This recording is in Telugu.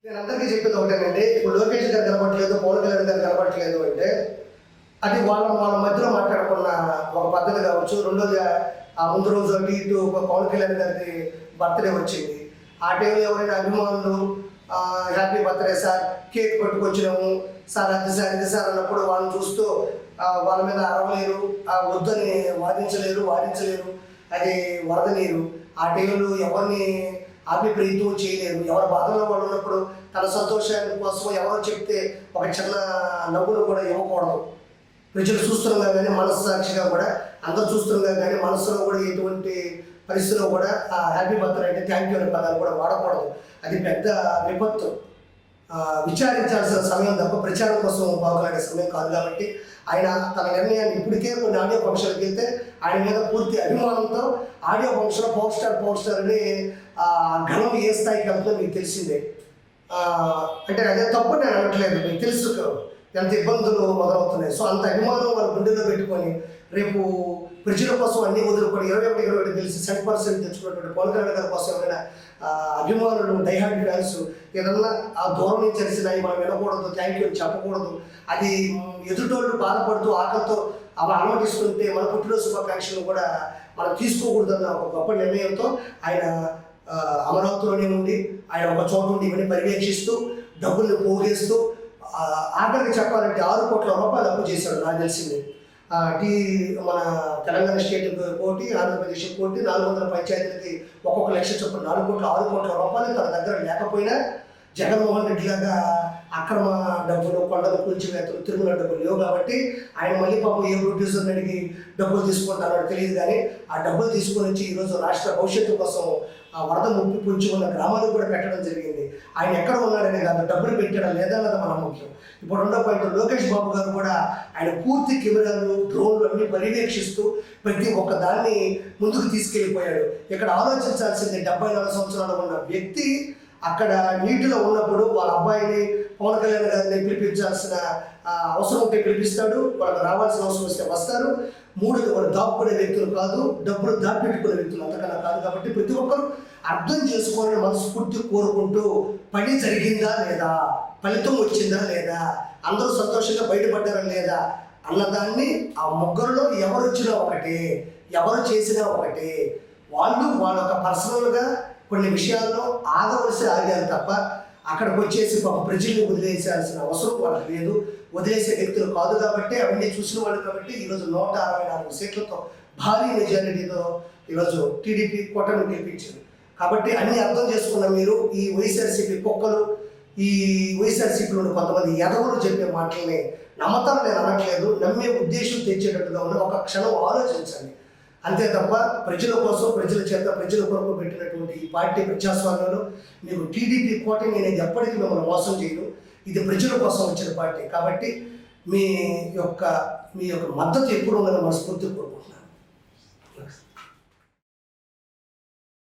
నేను అందరికీ చెప్పేది ఒకటేనండి. ఇప్పుడు లోకేష్ గారు కనబడట్లేదు, పవన్ కళ్యాణ్ గారు కనబడట్లేదు అంటే అది వాళ్ళ మధ్యలో మాట్లాడుకున్న ఒక పద్ధతి కావచ్చు. రెండోది ముందు రోజు అటు ఇటు పవన్ కళ్యాణ్ గారి బర్త్డే వచ్చింది. ఆ టైంలో ఎవరైనా అభిమానులు హ్యాపీ బర్త్డే సార్, కేక్ పట్టుకొచ్చినాము సార్, అది సార్ ఇది సార్ అన్నప్పుడు వాళ్ళని చూస్తూ వాళ్ళ మీద అరవలేరు, వద్దని వాదించలేరు, అది వరద నీరు. ఆ టైంలో ఎవరిని అభిప్రీతం చేయలేరు. ఎవరి బాధలో వాళ్ళు ఉన్నప్పుడు తన సంతోషాన్ని కోసం ఎవరో చెప్తే ఒక చిన్న నవ్వును కూడా ఇవ్వకూడదు. ప్రజలు చూస్తుండగా కానీ మనస్సాక్షిగా కూడా అందరూ చూస్తుండగా కానీ మనసులో కూడా ఎటువంటి పరిస్థితిలో కూడా హ్యాపీ బర్త్డే అంటే థ్యాంక్ యూ అనే పదాలు కూడా వాడకూడదు. అది పెద్ద విపత్తు. విచారించాల్సిన సమయం తప్ప ప్రచారం కోసం బాగులాడే సమయం కాదు. కాబట్టి ఆయన తన నిర్ణయాన్ని ఇప్పటికే కొన్ని ఆడియో ఫంక్షన్కి వెళ్తే ఆయన మీద పూర్తి అభిమానంతో ఆడియో ఫంక్షన్ పవర్ స్టార్ అని ఘనం ఏ స్థాయికి వెళ్తుందో మీకు తెలిసిందే. అంటే అదే తప్పు నేను అనట్లేదు, మీకు తెలుసు ఎంత ఇబ్బందులు మొదలవుతున్నాయి. సో అంత అభిమానం వాళ్ళ గుండెలో పెట్టుకొని రేపు ప్రజల కోసం అన్నీ వదులుకొని 21 తెలిసి 100% తెచ్చుకున్నటువంటి పవన్ కళ్యాణ్ గారి కోసం ఎవరైనా అభిమానులు డైహార్డ్ ఫ్యాన్స్ ఏదన్నా ఆ దూరం నుంచి తెలిసినాయి మనం వినకూడదు, థ్యాంక్ యూ చెప్పకూడదు. అది ఎదుటోళ్ళు బాధపడుతూ ఆకలితో అవి అనుమతిస్తుంటే మన పుట్టినరోజు శుభాకాంక్షలు కూడా మనం తీసుకోకూడదన్న ఒక గొప్ప నిర్ణయంతో ఆయన అమరావతిలోనే ఉండి ఆయన ఒక చోట ఉండి ఇవన్నీ పర్యవేక్షిస్తూ డబ్బుల్ని పోగేస్తూ ఆఖరికి చెప్పాలంటే 6 కోట్ల రూపాయలు అప్పు చేశాడు. నాకు తెలిసింది మన తెలంగాణ స్టేట్ కోటి, ఆంధ్రప్రదేశ్ కోటి, 400 పంచాయతీలకి ఒక్కొక్క లక్ష చొప్పున 6 కోట్ల రూపాయలు తన దగ్గర లేకపోయినా జగన్మోహన్ రెడ్డి లాగా అక్రమ డబ్బులు, కొండలు కూల్చివేతలు, తిరుమల డబ్బులు లేవు. కాబట్టి ఆయన మళ్ళీ పాపం ఏ ప్రొడ్యూసర్ని అడిగి డబ్బులు తీసుకుంటారో తెలియదు. కానీ ఆ డబ్బులు తీసుకొని వచ్చి ఈరోజు రాష్ట్ర భవిష్యత్తు కోసం ఆ వరద ముప్పి పొంచి ఉన్న గ్రామాలకు కూడా పెట్టడం జరిగింది. ఆయన ఎక్కడ ఉన్నాడనే కాదు, డబ్బులు పెట్టడం లేదన్నది మన ముఖ్యం. ఇప్పుడు 2వ పాయింట్, లోకేష్ బాబు గారు కూడా ఆయన పూర్తి కెమెరాలు, డ్రోన్లు అన్ని పర్యవేక్షిస్తూ ప్రతి ఒక్క దాన్ని ముందుకు తీసుకెళ్ళిపోయాడు. ఇక్కడ ఆలోచించాల్సింది 74 సంవత్సరాలు ఉన్న వ్యక్తి అక్కడ నీటిలో ఉన్నప్పుడు వాళ్ళ అబ్బాయిని పవన్ కళ్యాణ్ గారిని పిలిపించాల్సిన అవసరం ఉంటే పిలిపిస్తాడు, వాళ్ళకి రావాల్సిన అవసరం వస్తే వస్తారు. 3ది వాళ్ళు దాక్కునే వ్యక్తులు కాదు, డబ్బులు దాపెట్టుకునే వ్యక్తులు అంతకన్నా కాదు. కాబట్టి ప్రతి ఒక్కరు అర్థం చేసుకోవాలని మనస్ఫూర్తి కోరుకుంటూ పని జరిగిందా లేదా, ఫలితం వచ్చిందా లేదా, అందరూ సంతోషంగా బయటపడ్డారా లేదా అన్నదాన్ని ఆ ముగ్గురులో ఎవరు వచ్చినా ఒకటే, ఎవరు చేసినా ఒకటే. వాళ్ళ పర్సనల్గా కొన్ని విషయాల్లో ఆగవలసి ఆగారు తప్ప అక్కడికి వచ్చేసి పాప ప్రజల్ని వదిలేసాల్సిన అవసరం వాళ్ళకి లేదు. వదిలేసే వ్యక్తులు కాదు. కాబట్టి అవన్నీ చూసిన వాళ్ళు కాబట్టి ఈరోజు 164 సీట్లతో భారీ మెజారిటీతో ఈరోజు టీడీపీ కూటమి గెలిపించింది. కాబట్టి అన్నీ అర్థం చేసుకున్న మీరు ఈ వైఎస్ఆర్సీపీ కుక్కలు, ఈ వైఎస్ఆర్సీపీలో కొంతమంది ఎదవలు చెప్పే మాటల్ని నమ్మతాను నేను అనట్లేదు, నమ్మే ఉద్దేశం తెచ్చేటట్టుగా ఉన్న ఒక క్షణం ఆలోచించండి అంతే తప్ప ప్రజల కోసం, ప్రజల చేత, ప్రజల కొరకు పెట్టినటువంటి ఈ పార్టీ ప్రజాస్వామ్యంలో మీకు టీడీపీ కూటమి అనేది ఎప్పటికీ మిమ్మల్ని మోసం చేయదు. ఇది ప్రజల కోసం వచ్చిన పార్టీ. కాబట్టి మీ యొక్క మద్దతు ఎప్పుడు ఉందని మనస్ఫూర్తిగా కోరుకుంటున్నాను.